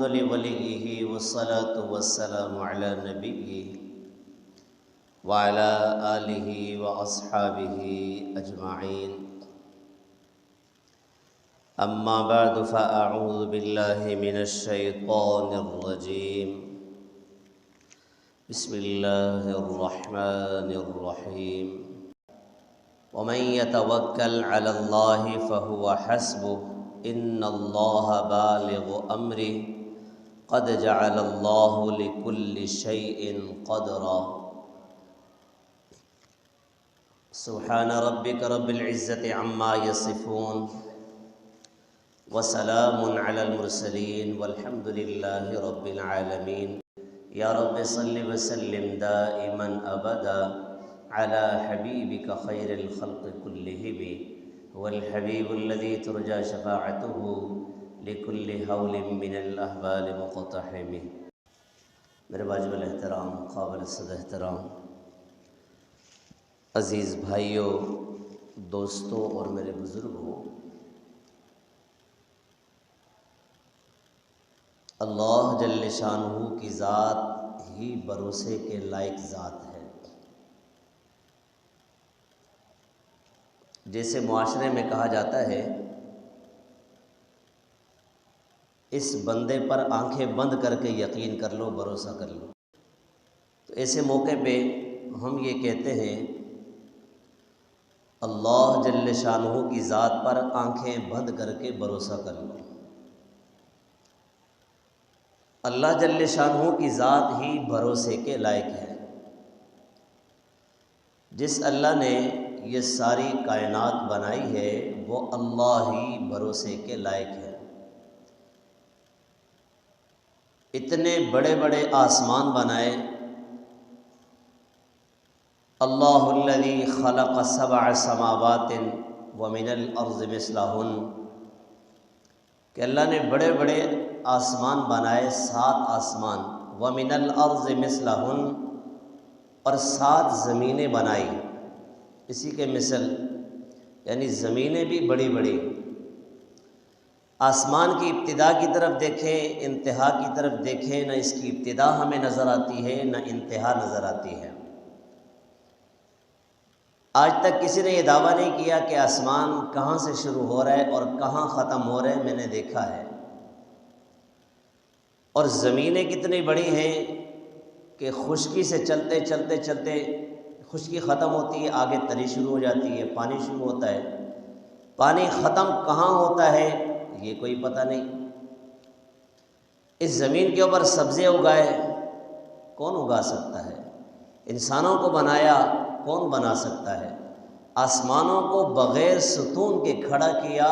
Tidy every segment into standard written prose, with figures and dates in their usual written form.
لوليه والصلاة والسلام على نبيه وعلى آله وأصحابه أجمعين. أما بعد فأعوذ بالله من الشيطان الرجيم. بسم الله الرحمن الرحيم. ومن يتوكل على الله فهو حسبه إن الله بالغ أمره قد جعل الله لكل شيء قدرا. سبحان ربك رب العزة عما يصفون وسلام على المرسلين والحمد لله رب العالمين. یا رب صل وسلم دائما ابدا على حبيبك خير الخلق كلهم هو الحبيب الذي ترجى شفاعته لكل هول من الاهوال مقتحم. میرے واجب الاحترام، قابل صد احترام عزیز بھائیوں، دوستوں اور میرے بزرگوں، اللہ جل شانہ کی ذات ہی بھروسے کے لائق ذات ہے. جیسے معاشرے میں کہا جاتا ہے اس بندے پر آنکھیں بند کر کے یقین کر لو، بھروسہ کر لو، تو ایسے موقع پہ ہم یہ کہتے ہیں اللہ جل شانہ کی ذات پر آنکھیں بند کر کے بھروسہ کر لو. اللہ جل شانہ کی ذات ہی بھروسے کے لائق ہے. جس اللہ نے یہ ساری کائنات بنائی ہے وہ اللہ ہی بھروسے کے لائق ہے. اتنے بڑے بڑے آسمان بنائے، اللہ الذی خلق سبع سماوات ومن الارض مثلہن، کہ اللہ نے بڑے بڑے آسمان بنائے، 7 آسمان، ومن الارض مثلہن، اور 7 زمینیں بنائی اسی کے مثل، یعنی زمینیں بھی بڑی بڑی. آسمان کی ابتدا کی طرف دیکھیں، انتہا کی طرف دیکھیں، نہ اس کی ابتدا ہمیں نظر آتی ہے نہ انتہا نظر آتی ہے. آج تک کسی نے یہ دعویٰ نہیں کیا کہ آسمان کہاں سے شروع ہو رہا ہے اور کہاں ختم ہو رہا ہے. میں نے دیکھا ہے. اور زمینیں کتنی بڑی ہیں کہ خشکی سے چلتے چلتے چلتے خشکی ختم ہوتی ہے، آگے تری شروع ہو جاتی ہے، پانی شروع ہوتا ہے. پانی ختم کہاں ہوتا ہے یہ کوئی پتہ نہیں. اس زمین کے اوپر سبزے اگائے، کون اگا سکتا ہے؟ انسانوں کو بنایا، کون بنا سکتا ہے؟ آسمانوں کو بغیر ستون کے کھڑا کیا،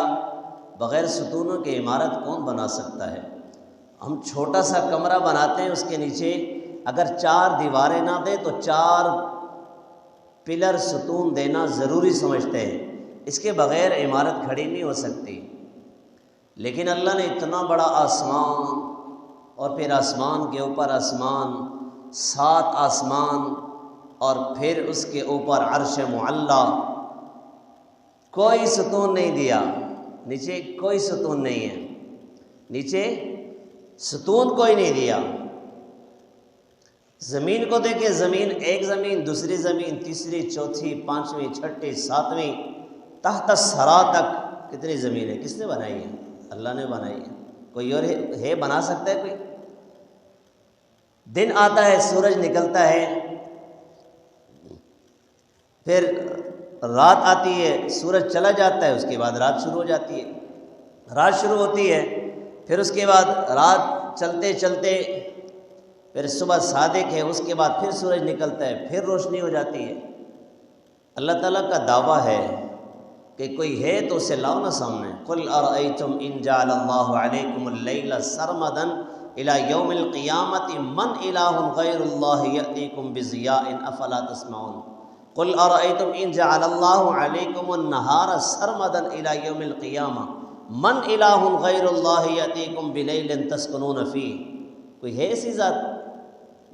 بغیر ستونوں کے عمارت کون بنا سکتا ہے؟ ہم چھوٹا سا کمرہ بناتے ہیں، اس کے نیچے اگر 4 دیواریں نہ دیں تو 4 پلر ستون دینا ضروری سمجھتے ہیں. اس کے بغیر عمارت کھڑی نہیں ہو سکتی. لیکن اللہ نے اتنا بڑا آسمان، اور پھر آسمان کے اوپر آسمان، 7 آسمان، اور پھر اس کے اوپر عرش معلی، کوئی ستون نہیں دیا. نیچے کوئی ستون نہیں ہے، نیچے ستون کوئی نہیں دیا. زمین کو دیکھیں، زمین، ایک زمین، دوسری زمین، تیسری، چوتھی، 5ویں، 6ٹھی، 7ویں، تحت الثری تک کتنی زمین ہے؟ کس نے بنائی ہے؟ اللہ نے بنائی ہے. کوئی اور ہے بنا سکتا ہے کوئی؟ دن آتا ہے، سورج نکلتا ہے، پھر رات آتی ہے، سورج چلا جاتا ہے، اس کے بعد رات شروع ہو جاتی ہے. رات شروع ہوتی ہے، پھر اس کے بعد رات چلتے چلتے پھر صبح صادق ہے، اس کے بعد پھر سورج نکلتا ہے، پھر روشنی ہو جاتی ہے. اللہ تعالیٰ کا دعویٰ ہے کہ کوئی ہے تو اسے لاؤ نا سامنے. قل ارأیتم ان جعل اللہ علیکم اللیل سرمدا الی یوم القیامت من الہ غیر اللہ یأتیکم بضیاء افلا تسمعون. قل ارأیتم ان جعل اللہ علیکم النہار سرمدا الی یوم القیامہ من الہ غیر اللہ یأتیکم بلیل تسکنون فیہ. کوئی ہے ایسی ذات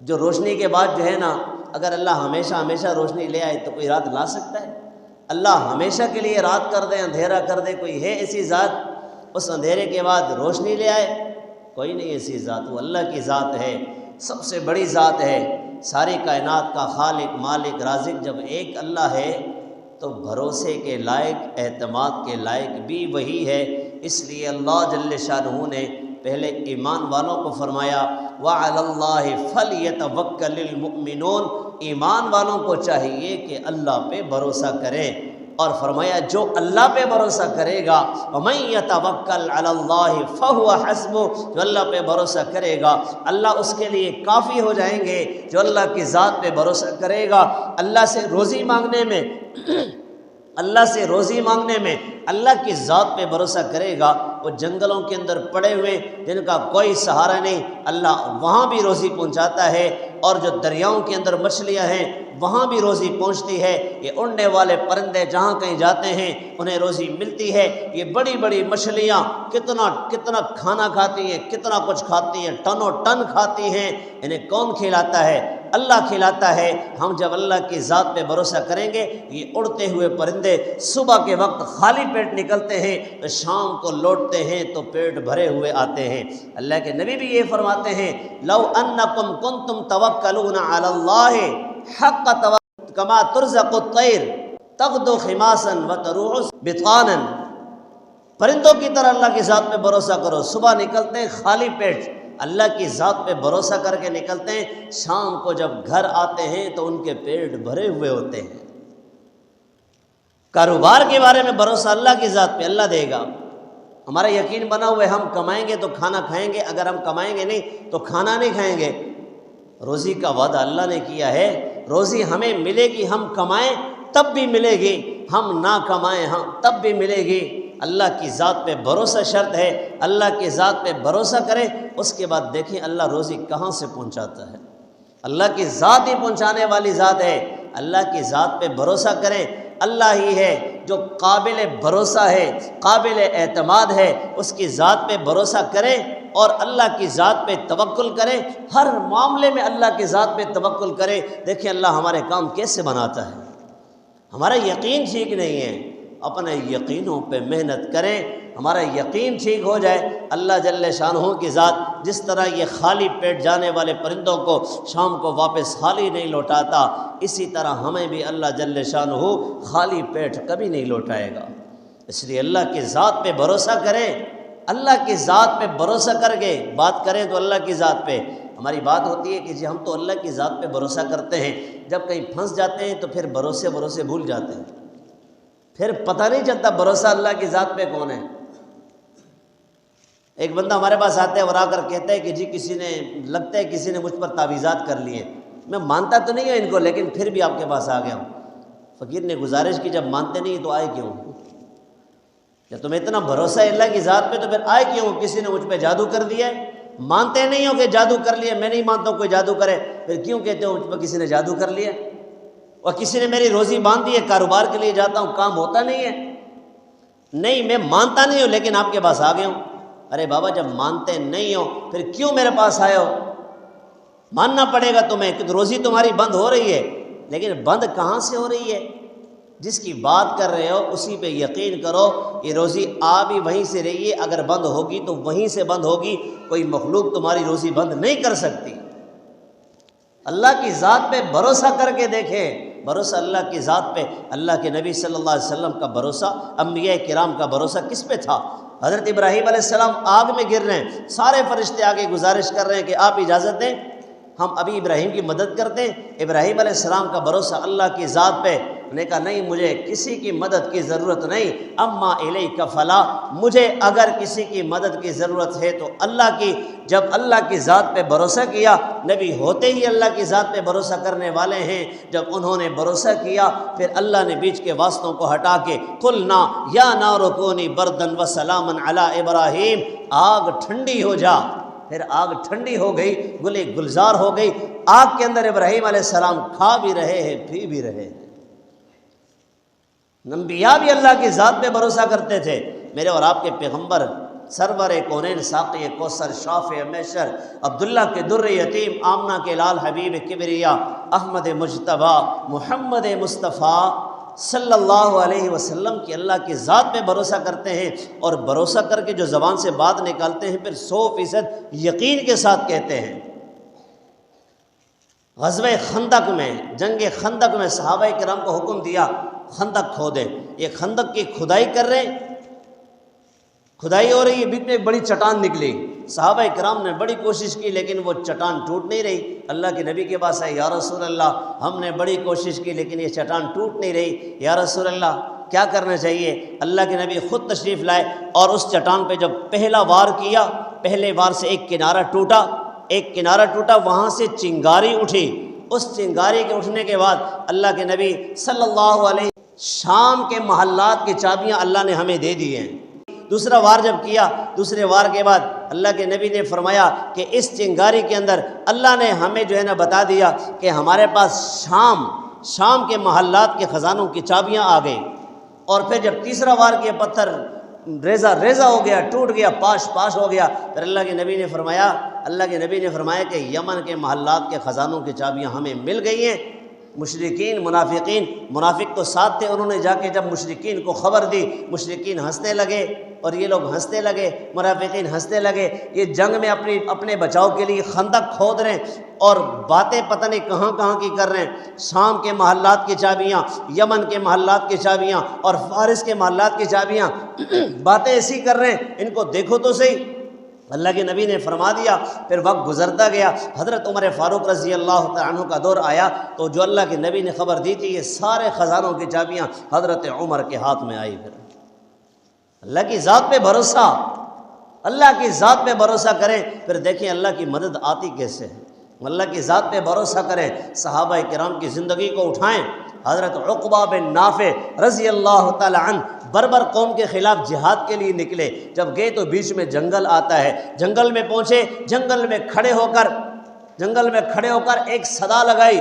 جو روشنی کے بعد جو ہے نا، اگر اللہ ہمیشہ ہمیشہ روشنی لے آئے تو کوئی رات لا سکتا ہے؟ اللہ ہمیشہ کے لیے رات کر دے، اندھیرا کر دے، کوئی ہے ایسی ذات اس اندھیرے کے بعد روشنی لے آئے؟ کوئی نہیں ایسی ذات، وہ اللہ کی ذات ہے، سب سے بڑی ذات ہے، ساری کائنات کا خالق مالک رازق جب ایک اللہ ہے تو بھروسے کے لائق اعتماد کے لائق بھی وہی ہے۔ اس لیے اللہ جل شانہ نے پہلے ایمان والوں کو فرمایا وَعَلَى اللَّهِ فَلْيَتَوَكَّلِ الْمُؤْمِنُونَ، ایمان والوں کو چاہیے کہ اللہ پہ بھروسہ کریں، اور فرمایا جو اللہ پہ بھروسہ کرے گا وَمَن يَتَوَكَّلْ عَلَى اللَّهِ فَهُوَ حَسْبُهُ، جو اللہ پہ بھروسہ کرے گا اللہ اس کے لیے کافی ہو جائیں گے۔ جو اللہ کی ذات پہ بھروسہ کرے گا، اللہ سے روزی مانگنے میں اللہ سے روزی مانگنے میں اللہ کی ذات پہ بھروسہ کرے گا، وہ جنگلوں کے اندر پڑے ہوئے جن کا کوئی سہارا نہیں، اللہ وہاں بھی روزی پہنچاتا ہے، اور جو دریاؤں کے اندر مچھلیاں ہیں وہاں بھی روزی پہنچتی ہے۔ یہ اڑنے والے پرندے جہاں کہیں جاتے ہیں انہیں روزی ملتی ہے۔ یہ بڑی بڑی مچھلیاں کتنا کھانا کھاتی ہیں، کتنا کچھ کھاتی ہیں، ٹنوں ٹن کھاتی ہیں، انہیں کون کھلاتا ہے؟ اللہ کھلاتا ہے۔ ہم جب اللہ کی ذات پہ بھروسہ کریں گے، یہ اڑتے ہوئے پرندے صبح کے وقت خالی پیٹ نکلتے ہیں تو شام کو لوٹتے ہیں تو پیٹ بھرے ہوئے آتے ہیں۔ اللہ کے نبی بھی یہ فرماتے ہیں لو انکم کنتم توکلون علی اللہ حق توکل کما ترزق الطیر تغدو خماسا وتروح بطانا، پرندوں کی طرح اللہ کی ذات پہ بھروسہ کرو، صبح نکلتے ہیں خالی پیٹ اللہ کی ذات پہ بھروسہ کر کے نکلتے ہیں، شام کو جب گھر آتے ہیں تو ان کے پیٹ بھرے ہوئے ہوتے ہیں۔ کاروبار کے بارے میں بھروسہ اللہ کی ذات پہ، اللہ دے گا، ہمارا یقین بنا ہوا ہے ہم کمائیں گے تو کھانا کھائیں گے، اگر ہم کمائیں گے نہیں تو کھانا نہیں کھائیں گے۔ روزی کا وعدہ اللہ نے کیا ہے، روزی ہمیں ملے گی، ہم کمائیں تب بھی ملے گی، ہم نہ کمائیں ہم تب بھی ملے گی۔ اللہ کی ذات پہ بھروسہ شرط ہے، اللہ کی ذات پہ بھروسہ کریں، اس کے بعد دیکھیں اللہ روزی کہاں سے پہنچاتا ہے۔ اللہ کی ذات ہی پہنچانے والی ذات ہے، اللہ کی ذات پہ بھروسہ کریں، اللہ ہی ہے جو قابل بھروسہ ہے، قابل اعتماد ہے، اس کی ذات پہ بھروسہ کریں اور اللہ کی ذات پہ توکل کریں، ہر معاملے میں اللہ کی ذات پہ توکل کریں، دیکھیں اللہ ہمارے کام کیسے بناتا ہے۔ ہمارا یقین ٹھیک نہیں ہے، اپنے یقینوں پہ محنت کریں، ہمارا یقین ٹھیک ہو جائے، اللہ جل شانہ کی ذات جس طرح یہ خالی پیٹ جانے والے پرندوں کو شام کو واپس خالی نہیں لوٹاتا، اسی طرح ہمیں بھی اللہ جل شانہ خالی پیٹ کبھی نہیں لوٹائے گا۔ اس لیے اللہ کی ذات پہ بھروسہ کریں، اللہ کی ذات پہ بھروسہ کر کے بات کریں تو اللہ کی ذات پہ ہماری بات ہوتی ہے کہ جی ہم تو اللہ کی ذات پہ بھروسہ کرتے ہیں، جب کہیں پھنس جاتے ہیں تو پھر بھروسے بھول جاتے ہیں، پھر پتہ نہیں چلتا بھروسہ اللہ کی ذات پہ کون ہے۔ ایک بندہ ہمارے پاس آتا ہے اور آ کر کہتا ہے کہ جی لگتا ہے کسی نے مجھ پر تعویذات کر لیے، میں مانتا تو نہیں ہوں ان کو لیکن پھر بھی آپ کے پاس آ گیا ہوں۔ فقیر نے گزارش کی جب مانتے نہیں تو آئے کیوں؟ جب تمہیں اتنا بھروسہ ہے اللہ کی ذات پہ تو پھر آئے کیوں؟ کسی نے مجھ پہ جادو کر دیا ہے، مانتے نہیں ہو کہ جادو کر لیا، میں نہیں مانتا ہوں کوئی جادو کرے، پھر کیوں کہتے ہو مجھ پہ کسی نے جادو کر لیا؟ اور کسی نے میری روزی باندھ دی ہے، کاروبار کے لیے جاتا ہوں کام ہوتا نہیں ہے، نہیں میں مانتا نہیں ہوں لیکن آپ کے پاس آ گیا ہوں۔ ارے بابا جب مانتے نہیں ہو پھر کیوں میرے پاس آئے ہو؟ ماننا پڑے گا تمہیں کہ روزی تمہاری بند ہو رہی ہے، لیکن بند کہاں سے ہو رہی ہے؟ جس کی بات کر رہے ہو اسی پہ یقین کرو، یہ روزی آ بھی وہیں سے رہی ہے، اگر بند ہوگی تو وہیں سے بند ہوگی، کوئی مخلوق تمہاری روزی بند نہیں کر سکتی۔ اللہ کی ذات پہ بھروسہ کر کے دیکھیں، بھروسہ اللہ کی ذات پہ، اللہ کے نبی صلی اللہ علیہ وسلم کا بھروسہ، انبیاء کرام کا بھروسہ کس پہ تھا؟ حضرت ابراہیم علیہ السلام آگ میں گر رہے ہیں، سارے فرشتے آگے گزارش کر رہے ہیں کہ آپ اجازت دیں ہم ابھی ابراہیم کی مدد کرتے ہیں۔ ابراہیم علیہ السلام کا بھروسہ اللہ کی ذات پہ، نے کہا نہیں مجھے کسی کی مدد کی ضرورت نہیں، اما الیک فلا، مجھے اگر کسی کی مدد کی ضرورت ہے تو اللہ کی۔ جب اللہ کی ذات پہ بھروسہ کیا، نبی ہوتے ہی اللہ کی ذات پہ بھروسہ کرنے والے ہیں، جب انہوں نے بھروسہ کیا پھر اللہ نے بیچ کے واسطوں کو ہٹا کے قلنا یا نار کونی بردن وسلاما علی ابراہیم، آگ ٹھنڈی ہو جا، پھر آگ ٹھنڈی ہو گئی، گلے گلزار ہو گئی، آگ کے اندر ابراہیم علیہ السلام کھا بھی رہے ہیں پی بھی رہے ہیں۔ انبیاء بھی اللہ کی ذات پہ بھروسہ کرتے تھے۔ میرے اور آپ کے پیغمبر سرور کونین ساقی کوثر شافع محشر عبداللہ کے در یتیم آمنہ کے لال حبیب کبریا احمد مجتبیٰ محمد مصطفیٰ صلی اللہ علیہ وسلم کی اللہ کی ذات پہ بھروسہ کرتے ہیں، اور بھروسہ کر کے جو زبان سے بات نکالتے ہیں پھر 100% یقین کے ساتھ کہتے ہیں۔ غزوہ خندق میں، جنگ خندق میں صحابہ کرام کو حکم دیا خندق کھودیں۔ یہ خندق کی کھدائی کر رہے ہیں، کھدائی ہو رہی ہے، بیچ میں ایک بڑی چٹان نکلی، صحابہ کرام نے بڑی کوشش کی لیکن وہ چٹان ٹوٹ نہیں رہی۔ اللہ کے نبی کے پاس آئے، یا رسول اللہ ہم نے بڑی کوشش کی لیکن یہ چٹان ٹوٹ نہیں رہی، یا رسول اللہ کیا کرنا چاہیے؟ اللہ کے نبی خود تشریف لائے اور اس چٹان پہ جب پہلا وار کیا، پہلے وار سے ایک کنارہ ٹوٹا، وہاں سے چنگاری اٹھی۔ اس چنگاری کے اٹھنے کے بعد اللہ کے نبی صلی اللہ علیہ وسلم، شام کے محلات کی چابیاں اللہ نے ہمیں دے دی ہیں۔ دوسرا وار جب کیا، دوسرے وار کے بعد اللہ کے نبی نے فرمایا کہ اس چنگاری کے اندر اللہ نے ہمیں جو ہے نا بتا دیا کہ ہمارے پاس شام کے محلات کے خزانوں کی چابیاں آ گئیں۔ اور پھر جب تیسرا وار کیا، پتھر ریزہ ہو گیا، ٹوٹ گیا، پاش ہو گیا۔ پھر اللہ کے نبی نے فرمایا کہ یمن کے محلات کے خزانوں کی چابیاں ہمیں مل گئی ہیں۔ مشرکین، منافق تو ساتھ تھے، انہوں نے جا کے جب مشرکین کو خبر دی، مشرکین ہنسنے لگے اور یہ لوگ ہنسنے لگے، منافقین ہنسنے لگے۔ یہ جنگ میں اپنے بچاؤ کے لیے خندق کھود رہے ہیں اور باتیں پتہ نہیں کہاں کی کر رہے ہیں۔ شام کے محلات کی چابیاں، یمن کے محلات کی چابیاں اور فارس کے محلات کی چابیاں، باتیں ایسی کر رہے ہیں، ان کو دیکھو تو صحیح۔ اللہ کے نبی نے فرما دیا۔ پھر وقت گزرتا گیا، حضرت عمر فاروق رضی اللہ تعالیٰ عنہ کا دور آیا تو جو اللہ کے نبی نے خبر دی تھی، یہ سارے خزانوں کی چابیاں حضرت عمر کے ہاتھ میں آئی۔ پھر اللہ کی ذات پہ بھروسہ، اللہ کی ذات پہ بھروسہ کریں، پھر دیکھیں اللہ کی مدد آتی کیسے ہے۔ اللہ کی ذات پہ بھروسہ کریں، صحابہ کرام کی زندگی کو اٹھائیں۔ حضرت عقبہ بن نافع رضی اللہ تعالی عنہ بربر قوم کے خلاف جہاد کے لیے نکلے۔ جب گئے تو بیچ میں جنگل آتا ہے، جنگل میں پہنچے، جنگل میں کھڑے ہو کر ایک صدا لگائی،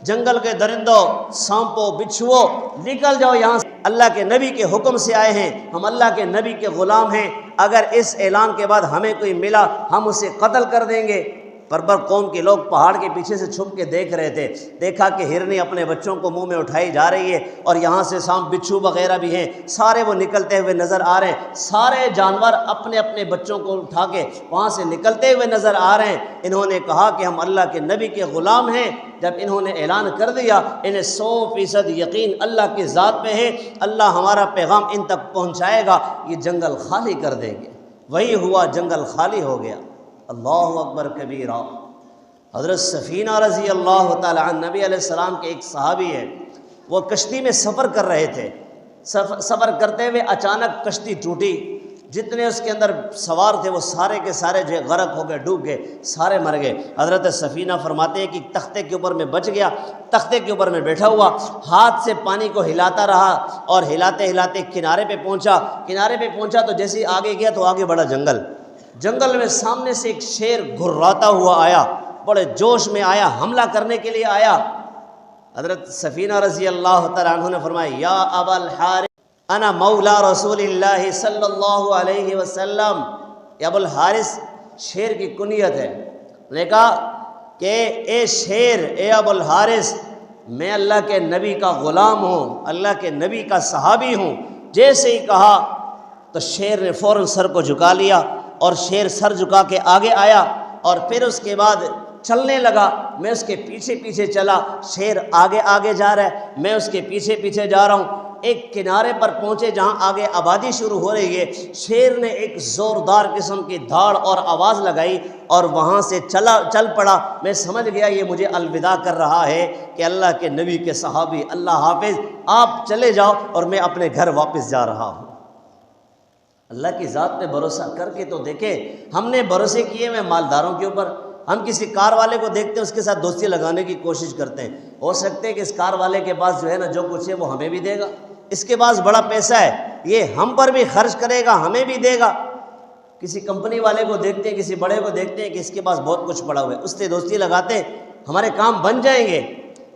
جنگل کے درندوں، سانپوں، بچھوؤ، نکل جاؤ یہاں سے، اللہ کے نبی کے حکم سے آئے ہیں، ہم اللہ کے نبی کے غلام ہیں، اگر اس اعلان کے بعد ہمیں کوئی ملا ہم اسے قتل کر دیں گے۔ بربر قوم کے لوگ پہاڑ کے پیچھے سے چھپ کے دیکھ رہے تھے، دیکھا کہ ہرنی اپنے بچوں کو منہ میں اٹھائی جا رہی ہے اور یہاں سے سانپ، بچھو وغیرہ بھی ہیں، سارے وہ نکلتے ہوئے نظر آ رہے ہیں۔ سارے جانور اپنے اپنے بچوں کو اٹھا کے وہاں سے نکلتے ہوئے نظر آ رہے ہیں۔ انہوں نے کہا کہ ہم اللہ کے نبی کے غلام ہیں۔ جب انہوں نے اعلان کر دیا، انہیں 100% یقین اللہ کی ذات پہ ہے، اللہ ہمارا پیغام ان تک پہنچائے گا، یہ جنگل خالی کر دیں گے۔ وہی ہوا، جنگل خالی ہو گیا۔ اللہ اکبر کبیرہ۔ حضرت سفینہ رضی اللہ تعالی عنہ، نبی علیہ السلام کے ایک صحابی ہے، وہ کشتی میں سفر کر رہے تھے، سفر کرتے ہوئے اچانک کشتی ٹوٹی، جتنے اس کے اندر سوار تھے وہ سارے کے سارے جو غرق ہو گئے، ڈوب گئے، سارے مر گئے۔ حضرت سفینہ فرماتے ہیں کہ تختے کے اوپر میں بچ گیا، تختے کے اوپر میں بیٹھا ہوا، ہاتھ سے پانی کو ہلاتا رہا اور ہلاتے ہلاتے کنارے پہ پہنچا تو جیسے ہی آگے گیا تو آگے بڑا جنگل میں سامنے سے ایک شیر گھراتا ہوا آیا، بڑے جوش میں آیا، حملہ کرنے کے لیے آیا۔ حضرت سفینہ رضی اللہ تعالیٰ عنہ نے فرمایا، یا ابا الحارث انا مولا رسول اللہ صلی اللہ علیہ وسلم۔ یا ابو الحارث شیر کی کنیت ہے۔ نے کہا کہ اے شیر، اے ابو الحارث، میں اللہ کے نبی کا غلام ہوں، اللہ کے نبی کا صحابی ہوں۔ جیسے ہی کہا تو شیر نے فوراً سر کو جھکا لیا اور شیر سر جھکا کے آگے آیا اور پھر اس کے بعد چلنے لگا۔ میں اس کے پیچھے پیچھے چلا، شیر آگے جا رہا ہے، میں اس کے پیچھے پیچھے جا رہا ہوں۔ ایک کنارے پر پہنچے جہاں آگے آبادی شروع ہو رہی ہے، شیر نے ایک زوردار قسم کی دھاڑ اور آواز لگائی اور وہاں سے چل پڑا۔ میں سمجھ گیا یہ مجھے الوداع کر رہا ہے کہ اللہ کے نبی کے صحابی، اللہ حافظ، آپ چلے جاؤ اور میں اپنے گھر واپس جا رہا ہوں۔ اللہ کی ذات پہ بھروسہ کر کے تو دیکھیں، ہم نے بھروسے کیے ہوئے مالداروں کے اوپر، ہم کسی کار والے کو دیکھتے ہیں اس کے ساتھ دوستی لگانے کی کوشش کرتے ہیں، ہو سکتے ہے کہ اس کار والے کے پاس جو ہے نا جو کچھ ہے وہ ہمیں بھی دے گا، اس کے پاس بڑا پیسہ ہے، یہ ہم پر بھی خرچ کرے گا، ہمیں بھی دے گا۔ کسی کمپنی والے کو دیکھتے ہیں، کسی بڑے کو دیکھتے ہیں کہ اس کے پاس بہت کچھ پڑا ہوا ہے، اس سے دوستی لگاتے ہیں، ہمارے کام بن جائیں گے۔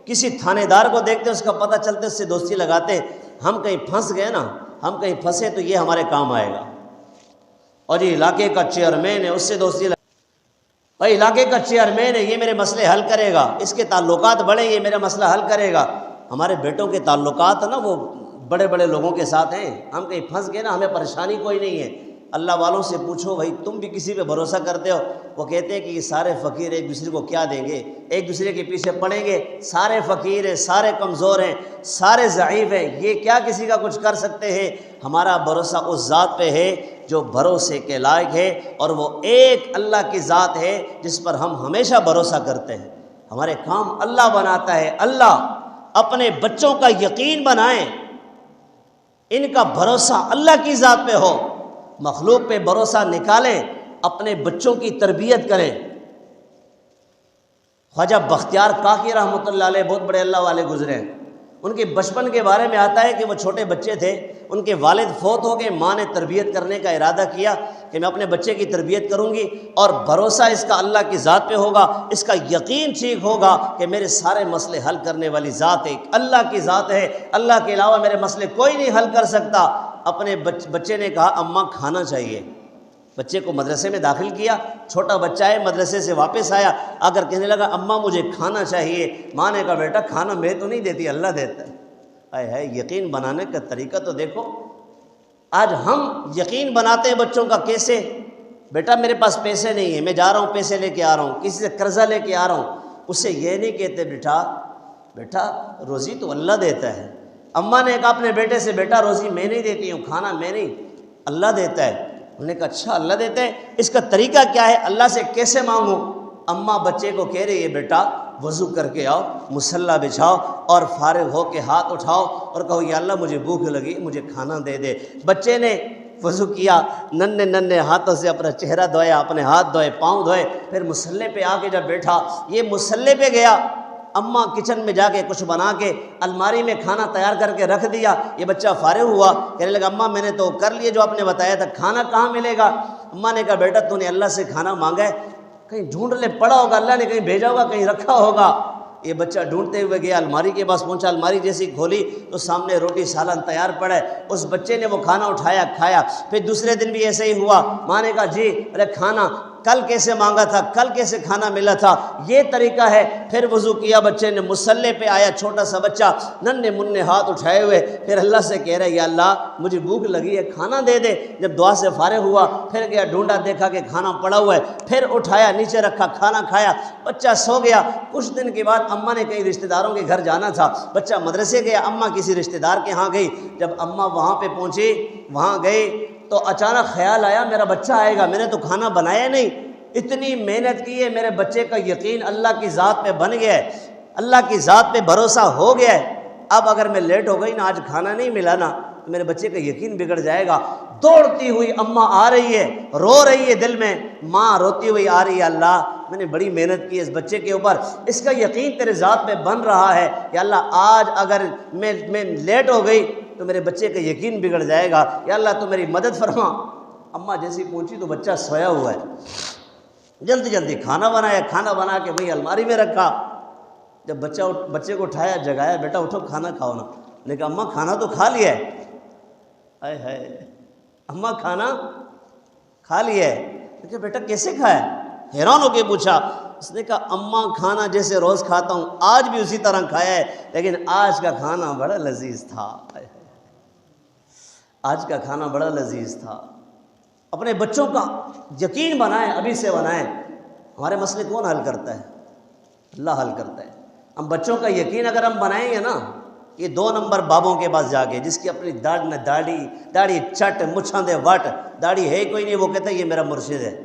کسی تھانے دار کو دیکھتے ہیں، اس کا پتہ چلتے اس سے دوستی لگاتے ہیں، ہم کہیں پھنس گئے نا، ہم کہیں پھنسے تو یہ ہمارے کام آئے گا۔ اور یہ علاقے کا چیئرمین ہے، اس سے دوستی اور علاقے کا چیئرمین ہے، یہ میرے مسئلے حل کرے گا، اس کے تعلقات بڑھیں، یہ میرا مسئلہ حل کرے گا۔ ہمارے بیٹوں کے تعلقات نا وہ بڑے بڑے لوگوں کے ساتھ ہیں، ہم کہیں پھنس گئے نا ہمیں پریشانی کوئی نہیں ہے۔ اللہ والوں سے پوچھو بھائی تم بھی کسی پہ بھروسہ کرتے ہو؟ وہ کہتے ہیں کہ یہ سارے فقیر ایک دوسرے کو کیا دیں گے، ایک دوسرے کے پیچھے پڑیں گے، سارے فقیر ہیں، سارے کمزور ہیں، سارے ضعیف ہیں، یہ کیا کسی کا کچھ کر سکتے ہیں؟ ہمارا بھروسہ اس ذات پہ ہے جو بھروسے کے لائق ہے، اور وہ ایک اللہ کی ذات ہے جس پر ہم ہمیشہ بھروسہ کرتے ہیں۔ ہمارے کام اللہ بناتا ہے۔ اللہ اپنے بچوں کا یقین بنائیں، ان کا بھروسہ اللہ کی ذات پہ ہو، مخلوق پہ بھروسہ نکالیں، اپنے بچوں کی تربیت کریں۔ خواجہ بختیار کاکی رحمۃ اللہ علیہ بہت بڑے اللہ والے گزرے ہیں، ان کے بچپن کے بارے میں آتا ہے کہ وہ چھوٹے بچے تھے، ان کے والد فوت ہو گئے، ماں نے تربیت کرنے کا ارادہ کیا کہ میں اپنے بچے کی تربیت کروں گی اور بھروسہ اس کا اللہ کی ذات پہ ہوگا، اس کا یقین ٹھیک ہوگا کہ میرے سارے مسئلے حل کرنے والی ذات ایک اللہ کی ذات ہے، اللہ کے علاوہ میرے مسئلے کوئی نہیں حل کر سکتا۔ اپنے بچے نے کہا اماں کھانا چاہیے، بچے کو مدرسے میں داخل کیا، چھوٹا بچہ ہے، مدرسے سے واپس آیا، اگر کہنے لگا اماں مجھے کھانا چاہیے، ماں نے کہا بیٹا کھانا میں تو نہیں دیتی، اللہ دیتا ہے۔ ہے یقین بنانے کا طریقہ تو دیکھو۔ آج ہم یقین بناتے ہیں بچوں کا کیسے؟ بیٹا میرے پاس پیسے نہیں ہیں، میں جا رہا ہوں پیسے لے کے آ رہا ہوں، کسی سے قرضہ لے کے آ رہا ہوں، اسے یہ نہیں کہتے بیٹا روزی تو اللہ دیتا ہے۔ اماں نے کہا اپنے بیٹے سے بیٹا روزی میں نہیں دیتی ہوں، کھانا میں نہیں، اللہ دیتا ہے۔ انہوں نے کہا اچھا اللہ دیتا ہے، اس کا طریقہ کیا ہے، اللہ سے کیسے مانگوں؟ اماں بچے کو کہہ رہی ہے بیٹا وضو کر کے آؤ، مصلی بچھاؤ اور فارغ ہو کے ہاتھ اٹھاؤ اور کہو یا اللہ مجھے بھوک لگی، مجھے کھانا دے دے۔ بچے نے وضو کیا، ننھے ہاتھوں سے اپنا چہرہ دھویا، اپنے ہاتھ دھوئے، پاؤں دھوئے، پھر مصلی پہ آ کے جب بیٹھا، یہ مصلی پہ گیا، اماں کچن میں جا کے کچھ بنا کے الماری میں کھانا تیار کر کے رکھ دیا، یہ بچہ فارغ ہوا، کہنے لگا اماں میں نے تو کر لیے جو آپ نے بتایا تھا، کھانا کہاں ملے گا؟ اماں نے کہا بیٹا تو نے اللہ سے کھانا مانگا ہے، کہیں ڈھونڈ لے، پڑا ہوگا، اللہ نے کہیں بھیجا ہوگا، کہیں رکھا ہوگا۔ یہ بچہ ڈھونڈتے ہوئے گیا، الماری کے پاس پہنچا، الماری جیسی کھولی تو سامنے روٹی سالن تیار پڑا ہے، اس بچے نے وہ کھانا اٹھایا، کھایا۔ پھر دوسرے دن بھی ایسے ہی ہوا، ماں نے کہا جی ارے کھانا کل کیسے مانگا تھا، کل کیسے کھانا ملا تھا، یہ طریقہ ہے۔ پھر وضو کیا، بچے نے مصلی پہ آیا، چھوٹا سا بچہ ننھے منھے ہاتھ اٹھائے ہوئے، پھر اللہ سے کہہ رہا ہے یا اللہ مجھے بھوک لگی ہے، کھانا دے دے۔ جب دعا سے فارغ ہوا پھر گیا، ڈھونڈا، دیکھا کہ کھانا پڑا ہوا ہے، پھر اٹھایا، نیچے رکھا، کھانا کھایا، بچہ سو گیا۔ کچھ دن کے بعد اماں نے کئی رشتہ داروں کے گھر جانا تھا، بچہ مدرسے گیا، اماں کسی رشتہ دار کے ہاں گئی، جب اماں وہاں پہ پہنچی، وہاں گئی تو اچانک خیال آیا میرا بچہ آئے گا، میں نے تو کھانا بنایا نہیں، اتنی محنت کی ہے، میرے بچے کا یقین اللہ کی ذات پہ بن گیا ہے، اللہ کی ذات پہ بھروسہ ہو گیا ہے، اب اگر میں لیٹ ہو گئی نا، آج کھانا نہیں ملا نا، تو میرے بچے کا یقین بگڑ جائے گا۔ دوڑتی ہوئی اماں آ رہی ہے، رو رہی ہے دل میں، ماں روتی ہوئی آ رہی ہے، اللہ میں نے بڑی محنت کی ہے اس بچے کے اوپر، اس کا یقین تیرے ذات پہ بن رہا ہے، یا اللہ آج اگر میں لیٹ ہو گئی تو میرے بچے کا یقین بگڑ جائے گا، یا اللہ تو میری مدد فرما۔ اماں جیسی پہنچی تو بچہ سویا ہوا ہے، جلدی جلدی کھانا بنایا، کھانا بنا کے وہی الماری میں رکھا۔ جب بچے کو اٹھایا، جگایا، بیٹا اٹھو کھانا کھاؤ نا، نے کہا اماں کھانا تو کھا لیا ہے۔ ہائے ہائے، اماں کھانا کھا لیا ہے؟ نے کہا بیٹا کیسے کھایا؟ حیران ہو کے پوچھا۔ اس نے کہا اماں کھانا جیسے روز کھاتا ہوں آج بھی اسی طرح کھایا ہے، لیکن آج کا کھانا بڑا لذیذ تھا۔ آج کا کھانا بڑا لذیذ تھا۔ اپنے بچوں کا یقین بنائیں، ابھی سے بنائیں۔ ہمارے مسئلے کون حل کرتا ہے؟ اللہ حل کرتا ہے۔ ہم بچوں کا یقین اگر ہم بنائیں گے نا، یہ 2 نمبر بابوں کے پاس جا کے، جس کی اپنی داڑھی چٹ، مچھاں دے وٹ، داڑھی ہے کوئی نہیں، وہ کہتا ہے یہ میرا مرشد ہے۔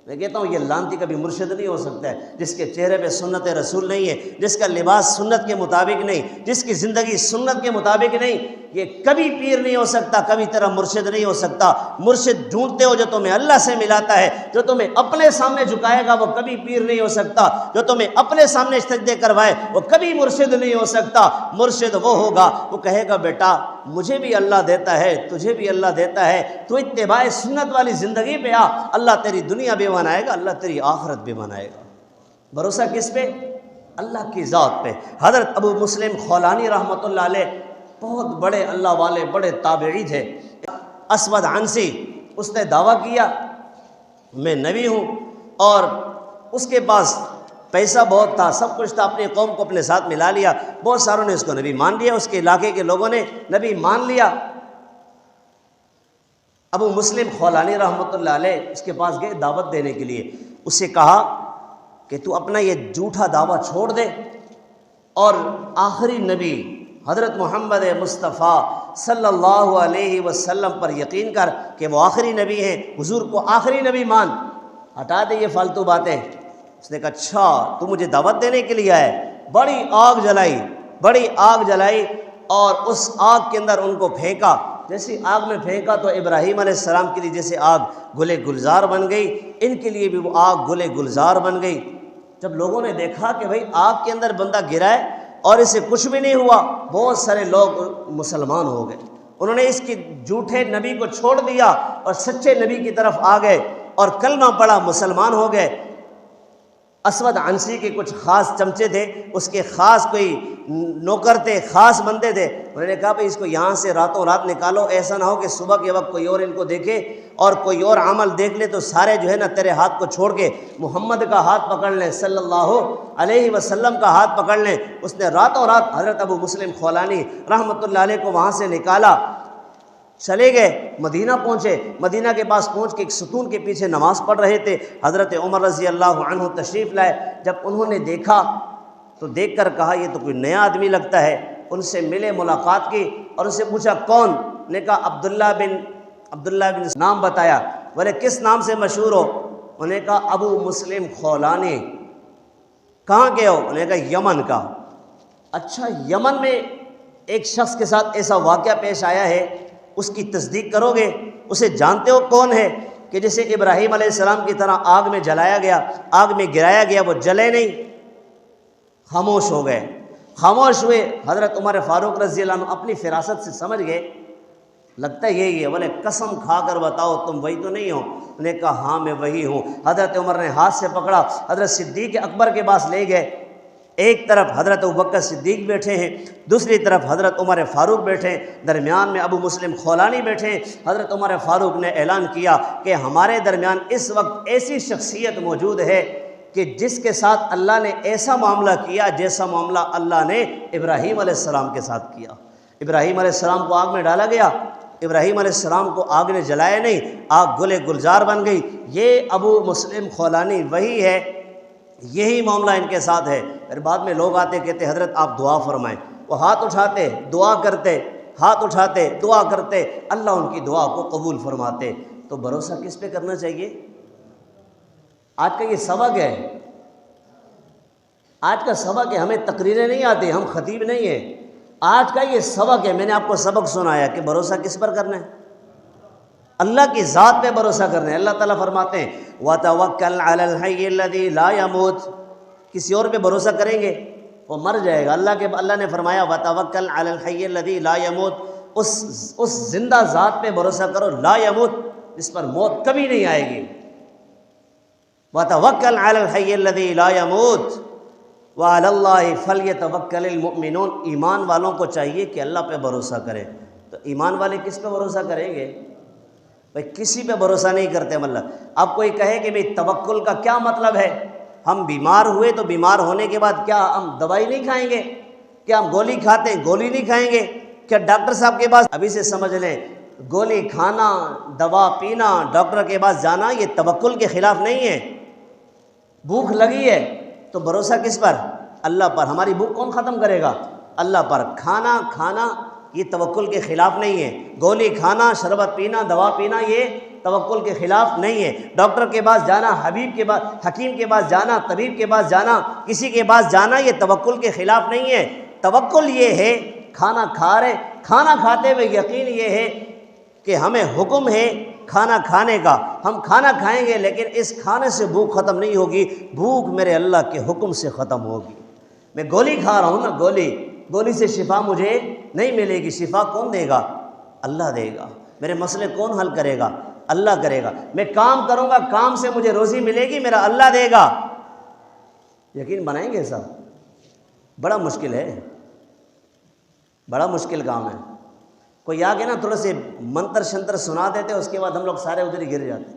میں کہتا ہوں یہ لانتی کبھی مرشد نہیں ہو سکتا ہے، جس کے چہرے پہ سنت رسول نہیں ہے، جس کا لباس سنت کے مطابق نہیں، جس کی زندگی سنت کے مطابق نہیں، یہ کبھی پیر نہیں ہو سکتا، کبھی تیرا مرشد نہیں ہو سکتا۔ مرشد ڈھونڈتے ہو جو تمہیں اللہ سے ملاتا ہے، جو تمہیں اپنے سامنے جھکائے گا وہ کبھی پیر نہیں ہو سکتا، جو تمہیں اپنے سامنے سجدے کروائے وہ کبھی مرشد نہیں ہو سکتا۔ مرشد وہ ہوگا وہ کہے گا بیٹا مجھے بھی اللہ دیتا ہے، تجھے بھی اللہ دیتا ہے، تو اتباع سنت والی زندگی پہ آ، اللہ تیری دنیا بھی بنائے گا، اللہ تیری آخرت بھی بنائے گا۔ بھروسہ کس پہ؟ اللہ کی ذات پہ۔ حضرت ابو مسلم خولانی رحمۃ اللہ علیہ بہت بڑے اللہ والے، بڑے تابعی تھے۔ اسود عنسی، اس نے دعویٰ کیا میں نبی ہوں، اور اس کے پاس پیسہ بہت تھا، سب کچھ تھا، اپنی قوم کو اپنے ساتھ ملا لیا، بہت ساروں نے اس کو نبی مان لیا، اس کے علاقے کے لوگوں نے نبی مان لیا۔ ابو مسلم خولانی رحمۃ اللہ علیہ اس کے پاس گئے دعوت دینے کے لیے، اس سے کہا کہ تو اپنا یہ جھوٹا دعویٰ چھوڑ دے اور آخری نبی حضرت محمد مصطفیٰ صلی اللہ علیہ وسلم پر یقین کر کہ وہ آخری نبی ہیں، حضور کو آخری نبی مان، ہٹا دے یہ فالتو باتیں۔ اس نے کہا اچھا تو مجھے دعوت دینے کے لیے آئے؟ بڑی آگ جلائی اور اس آگ کے اندر ان کو پھینکا، جیسی آگ میں پھینکا تو ابراہیم علیہ السلام کے لیے جیسے آگ گلے گلزار بن گئی، ان کے لیے بھی وہ آگ گلے گلزار بن گئی۔ جب لوگوں نے دیکھا کہ بھئی آگ کے اندر بندہ گرا ہے اور اسے کچھ بھی نہیں ہوا، بہت سارے لوگ مسلمان ہو گئے، انہوں نے اس کی جھوٹے نبی کو چھوڑ دیا اور سچے نبی کی طرف آ گئے اور کلمہ پڑھا، مسلمان ہو گئے۔ اسود عنسی کے کچھ خاص چمچے تھے، اس کے خاص کوئی نوکر تھے، خاص بندے تھے، انہوں نے کہا بھئی اس کو یہاں سے راتوں رات نکالو، ایسا نہ ہو کہ صبح کے وقت کوئی اور ان کو دیکھے اور کوئی اور عمل دیکھ لے تو سارے جو ہے نا تیرے ہاتھ کو چھوڑ کے محمد کا ہاتھ پکڑ لیں، صلی اللہ علیہ وسلم کا ہاتھ پکڑ لیں۔ اس نے راتوں رات حضرت ابو مسلم خولانی رحمۃ اللہ علیہ کو وہاں سے نکالا، چلے گئے، مدینہ پہنچے، مدینہ کے پاس پہنچ کے ایک ستون کے پیچھے نماز پڑھ رہے تھے، حضرت عمر رضی اللہ عنہ تشریف لائے۔ جب انہوں نے دیکھا تو دیکھ کر کہا یہ تو کوئی نیا آدمی لگتا ہے، ان سے ملے، ملاقات کی اور ان سے پوچھا کون؟ نے کہا عبداللہ بن نام بتایا، بولے کس نام سے مشہور ہو؟ انہوں نے کہا ابو مسلم خولانی۔ کہاں کے ہو؟ انہوں نے کہا یمن کا۔ اچھا یمن میں ایک شخص کے ساتھ ایسا واقعہ پیش آیا ہے، اس کی تصدیق کرو گے؟ اسے جانتے ہو کون ہے؟ کہ جسے ابراہیم علیہ السلام کی طرح آگ میں جلایا گیا، آگ میں گرایا گیا، وہ جلے نہیں، خاموش ہو گئے، خاموش ہوئے۔ حضرت عمر فاروق رضی اللہ عنہ اپنی فراست سے سمجھ گئے لگتا ہے یہی ہے، بولے قسم کھا کر بتاؤ تم وہی تو نہیں ہو؟ انہوں نے کہا ہاں میں وہی ہوں۔ حضرت عمر نے ہاتھ سے پکڑا، حضرت صدیق اکبر کے پاس لے گئے، ایک طرف حضرت ابوبکر صدیق بیٹھے ہیں، دوسری طرف حضرت عمر فاروق بیٹھے ہیں، درمیان میں ابو مسلم خولانی بیٹھے ہیں۔ حضرت عمر فاروق نے اعلان کیا کہ ہمارے درمیان اس وقت ایسی شخصیت موجود ہے کہ جس کے ساتھ اللہ نے ایسا معاملہ کیا جیسا معاملہ اللہ نے ابراہیم علیہ السلام کے ساتھ کیا۔ ابراہیم علیہ السلام کو آگ میں ڈالا گیا، ابراہیم علیہ السلام کو آگ نے جلایا نہیں، آگ گلے گلزار بن گئی۔ یہ ابو مسلم خولانی وہی ہے، یہی معاملہ ان کے ساتھ ہے۔ پھر بعد میں لوگ آتے کہتے حضرت آپ دعا فرمائیں، وہ ہاتھ اٹھاتے دعا کرتے، ہاتھ اٹھاتے دعا کرتے، اللہ ان کی دعا کو قبول فرماتے۔ تو بھروسہ کس پہ کرنا چاہیے؟ آج کا یہ سبق ہے، آج کا سبق ہے، ہمیں تقریریں نہیں آتی، ہم خطیب نہیں ہیں، آج کا یہ سبق ہے۔ میں نے آپ کو سبق سنایا کہ بھروسہ کس پر کرنا ہے؟ اللہ کی ذات پہ بھروسہ کرنا ہے۔ اللہ تعالیٰ فرماتے ہیں وَتَوَكَّلْ عَلَى الْحَيِّ الَّذِي لَا يَمُوتُ، کسی اور پہ بھروسہ کریں گے وہ مر جائے گا۔ اللہ نے فرمایا وَتَوَكَّلْ عَلَى الْحَيِّ الَّذِي لَا يَمُوتُ، اس زندہ ذات پہ بھروسہ کرو، لا یموت، اس پر موت کبھی نہیں آئے گی۔ وَتَوَكَّلْ عَلَى الْحَيِّ الَّذِي لَا يَمُوتُ وَعَلَى اللَّهِ فَلْيَتَوَكَّلِ الْمُؤْمِنُونَ، ایمان والوں کو چاہیے کہ اللہ پہ بھروسہ کریں۔ تو ایمان والے کس پہ بھروسہ کریں گے؟ بھائی کسی پہ بھروسہ نہیں کرتے ہم اللہ۔ اب کوئی کہے کہ بھئی توکل کا کیا مطلب ہے؟ ہم بیمار ہوئے تو بیمار ہونے کے بعد کیا ہم دوائی نہیں کھائیں گے؟ کیا ہم گولی کھاتے ہیں گولی نہیں کھائیں گے؟ کیا ڈاکٹر صاحب کے پاس ابھی سے سمجھ لیں گولی کھانا، دوا پینا، ڈاکٹر کے پاس جانا یہ توکل کے خلاف نہیں ہے۔ بھوک لگی ہے تو بھروسہ کس پر؟ اللہ پر۔ ہماری بھوک کون ختم کرے گا؟ اللہ پر۔ کھانا یہ توکل کے خلاف نہیں ہے، گولی کھانا، شربت پینا، دوا پینا یہ توکل کے خلاف نہیں ہے۔ ڈاکٹر کے پاس جانا، حبیب کے پاس، حکیم کے پاس جانا، طبیب کے پاس جانا، کسی کے پاس جانا یہ توکل کے خلاف نہیں ہے۔ توکل یہ ہے کھانا کھا رہے، کھانا کھاتے ہوئے یقین یہ ہے کہ ہمیں حکم ہے کھانا کھانے کا، ہم کھانا کھائیں گے لیکن اس کھانے سے بھوک ختم نہیں ہوگی، بھوک میرے اللہ کے حکم سے ختم ہوگی۔ میں گولی کھا رہا ہوں نا، گولی سے شفا مجھے نہیں ملے گی، شفا کون دے گا؟ اللہ دے گا۔ میرے مسئلے کون حل کرے گا؟ اللہ کرے گا۔ میں کام کروں گا، کام سے مجھے روزی ملے گی، میرا اللہ دے گا۔ یقین بنائیں گے صاحب؟ بڑا مشکل ہے، بڑا مشکل کام ہے۔ کوئی آگے نا تھوڑے سے منتر شنتر سنا دیتے، اس کے بعد ہم لوگ سارے ادھر ہی گر جاتے،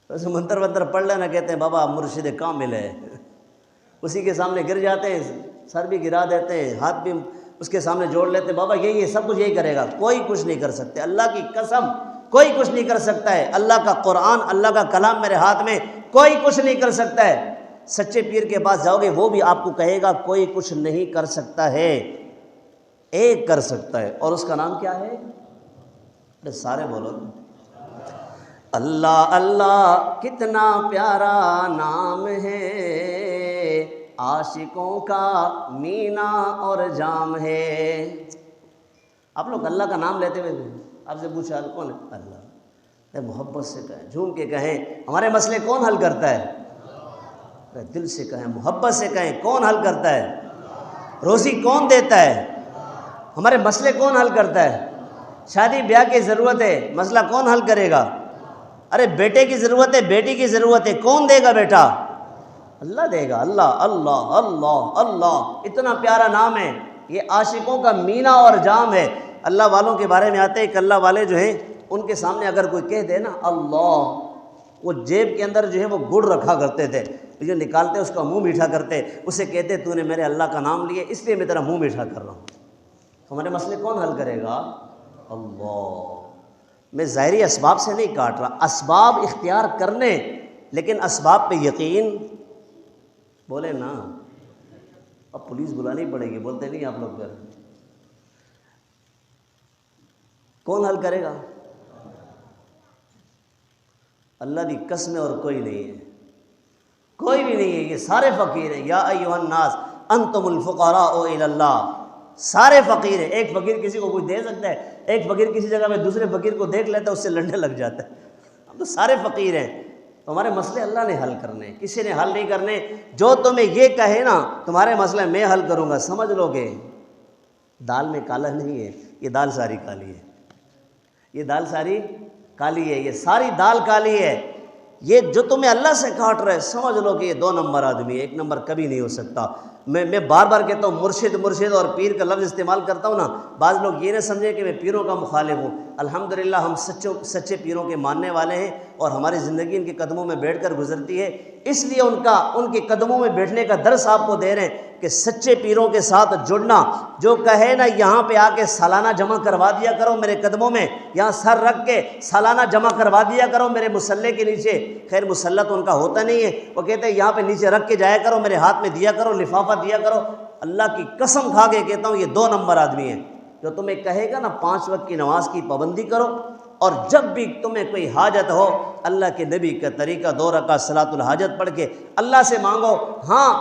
تھوڑے سے منتر ونتر پڑھ لینا، کہتے ہیں بابا مرشد کامل ہے، اسی کے سامنے گر جاتے ہیں، سر بھی گرا دیتے ہیں، ہاتھ بھی اس کے سامنے جوڑ لیتے ہیں، بابا یہی ہے، سب کچھ یہی کرے گا، کوئی کچھ نہیں کر سکتے، اللہ کی قسم کوئی کچھ نہیں کر سکتا ہے، اللہ کا قرآن، اللہ کا کلام میرے ہاتھ میں، کوئی کچھ نہیں کر سکتا ہے۔ سچے پیر کے پاس جاؤ گے وہ بھی آپ کو کہے گا کوئی کچھ نہیں کر سکتا ہے، ایک کر سکتا ہے، اور اس کا نام کیا ہے؟ ارے سارے بولو، اللہ اللہ کتنا پیارا نام ہے، عاشقوں کا مینا اور جام ہے۔ آپ لوگ اللہ کا نام لیتے ہوئے آپ سے پوچھا کون ہے؟ اللہ۔ محبت سے کہیں، جھوم کے کہیں، ہمارے مسئلے کون حل کرتا ہے؟ دل سے کہیں، محبت سے کہیں، کون حل کرتا ہے؟ روزی کون دیتا ہے؟ ہمارے مسئلے کون حل کرتا ہے؟ شادی بیاہ کی ضرورت ہے، مسئلہ کون حل کرے گا؟ ارے بیٹے کی ضرورت ہے، بیٹی کی ضرورت ہے، کون دے گا بیٹا؟ اللہ دے گا۔ اللہ اللہ اللہ اللہ، اتنا پیارا نام ہے، یہ عاشقوں کا مینا اور جام ہے۔ اللہ والوں کے بارے میں آتے ہیں کہ اللہ والے جو ہیں ان کے سامنے اگر کوئی کہہ دے نا اللہ، وہ جیب کے اندر جو ہے وہ گڑ رکھا کرتے تھے، جو نکالتے اس کا منہ میٹھا کرتے، اسے کہتے تو نے میرے اللہ کا نام لیے اس لیے میں تیرا منہ میٹھا کر رہا ہوں۔ ہمارے مسئلے کون حل کرے گا؟ اللہ۔ میں ظاہری اسباب سے نہیں کاٹ رہا، اسباب اختیار کرنے، لیکن اسباب پہ یقین بولے نا، اب پولیس بلانی پڑے گی، بولتے نہیں آپ لوگ۔ کون حل کرے گا؟ اللہ کی قسم اور کوئی نہیں ہے، کوئی بھی نہیں ہے، یہ سارے فقیر ہیں۔ یا ایھا الناس انتم الفقراء الی اللہ، سارے فقیر ہیں۔ ایک فقیر کسی کو کوئی دے سکتا ہے؟ ایک فقیر کسی جگہ میں دوسرے فقیر کو دیکھ لیتا ہے، اس سے لڑنے لگ جاتا ہے۔ ہم تو سارے فقیر ہیں، تو ہمارے مسئلے اللہ نے حل کرنے، کسی نے حل نہیں کرنے۔ جو تمہیں یہ کہے نا تمہارے مسئلے میں حل کروں گا، سمجھ لو گے دال میں کالا نہیں ہے، یہ دال ساری کالی ہے، یہ دال ساری کالی ہے، یہ ساری دال کالی ہے۔ یہ جو تمہیں اللہ سے کاٹ رہے سمجھ لو کہ یہ 2 نمبر آدمی ہے، 1 نمبر کبھی نہیں ہو سکتا۔ میں بار بار کہتا ہوں مرشد مرشد اور پیر کا لفظ استعمال کرتا ہوں نا، بعض لوگ یہ نہ سمجھے کہ میں پیروں کا مخالف ہوں۔ الحمدللہ ہم سچے پیروں کے ماننے والے ہیں، اور ہماری زندگی ان کے قدموں میں بیٹھ کر گزرتی ہے، اس لیے ان کے قدموں میں بیٹھنے کا درس آپ کو دے رہے ہیں کہ سچے پیروں کے ساتھ جڑنا۔ جو کہے نا یہاں پہ آ کے سالانہ جمع کروا دیا کرو میرے قدموں میں، یہاں سر رکھ کے سالانہ جمع کروا دیا کرو میرے مسلح کے نیچے، خیر مسلح تو ان کا ہوتا نہیں ہے، وہ کہتے ہیں یہاں پہ نیچے رکھ کے جایا کرو، میرے ہاتھ میں دیا کرو، لفافہ دیا کرو۔ اللہ کی قسم کھا کے کہتا ہوں یہ 2 نمبر آدمی ہے۔ جو تمہیں کہے گا نا 5 وقت کی نماز کی پابندی کرو، اور جب بھی تمہیں کوئی حاجت ہو اللہ کے نبی کا طریقہ 2 رکعت صلاۃ الحاجت پڑھ کے اللہ سے مانگو۔ ہاں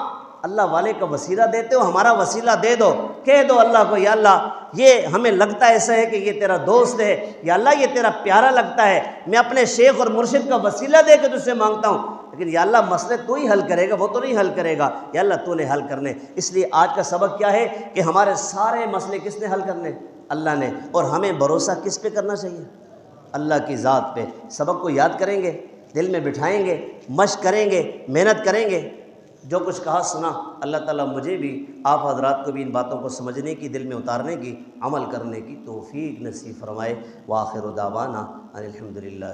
اللہ والے کا وسیلہ دیتے ہو، ہمارا وسیلہ دے دو، کہہ دو اللہ کو یا اللہ یہ ہمیں لگتا ایسا ہے کہ یہ تیرا دوست ہے، یا اللہ یہ تیرا پیارا لگتا ہے، میں اپنے شیخ اور مرشد کا وسیلہ دے کے تجھ سے مانگتا ہوں، لیکن یا اللہ مسئلے تو ہی حل کرے گا، وہ تو نہیں حل کرے گا، یا اللہ تو نے حل کرنے۔ اس لیے آج کا سبق کیا ہے کہ ہمارے سارے مسئلے کس نے حل کرنے؟ اللہ نے۔ اور ہمیں بھروسہ کس پہ کرنا چاہیے؟ اللہ کی ذات پہ۔ سبق کو یاد کریں گے، دل میں بٹھائیں گے، مشق کریں گے، محنت کریں گے۔ جو کچھ کہا سنا اللہ تعالیٰ مجھے بھی آپ حضرات کو بھی ان باتوں کو سمجھنے کی، دل میں اتارنے کی، عمل کرنے کی توفیق نصیب فرمائے۔ وآخر دعوانا ان الحمدللہ۔